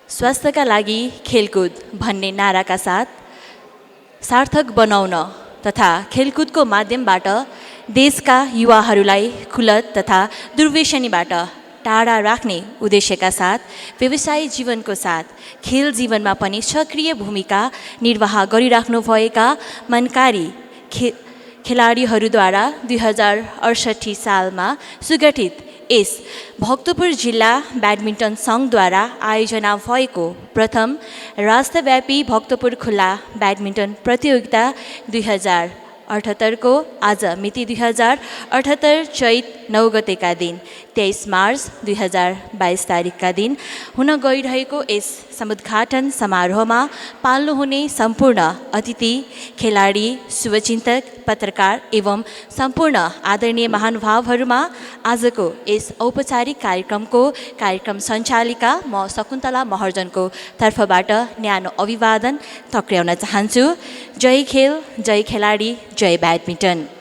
स्वास्थ्यका लागि खेलकुद भन्ने नाराका साथ सार्थक बनाउन तथा खेलकुदको माध्यमबाट देशका युवाहरूलाई कुलत तथा दुर्व्यसनीबाट टाढा राख्ने उद्देश्यका साथ व्यवसायी जीवनको साथ खेल जीवनमा पनि सक्रिय भूमिका निर्वाह गरिराख्नुभएका मनकारी खेलाडीहरूद्वारा 2068 सालमा सुगठित यस भक्तपुर जिल्ला ब्याडमिन्टन सङ्घद्वारा आयोजना भएको प्रथम राष्ट्रव्यापी भक्तपुर खुल्ला ब्याडमिन्टन प्रतियोगिता 2078को आज मिति 2078 चैत 9 गतेका दिन 23 मार्च 2022 तारिकका दिन हुन गइरहेको यस समुद्घाटन समारोहमा पाल्नुहुने सम्पूर्ण अतिथि खेलाडी शुभचिन्तक पत्रकार एवं सम्पूर्ण आदरणीय महानुभावहरूमा आजको यस औपचारिक कार्यक्रम सञ्चालिका म शकुन्तला महर्जनको तर्फबाट न्यानो अभिवादन टक्र्याउन चाहन्छु। जय खेल, जय खेलाडी, जय ब्याडमिन्टन।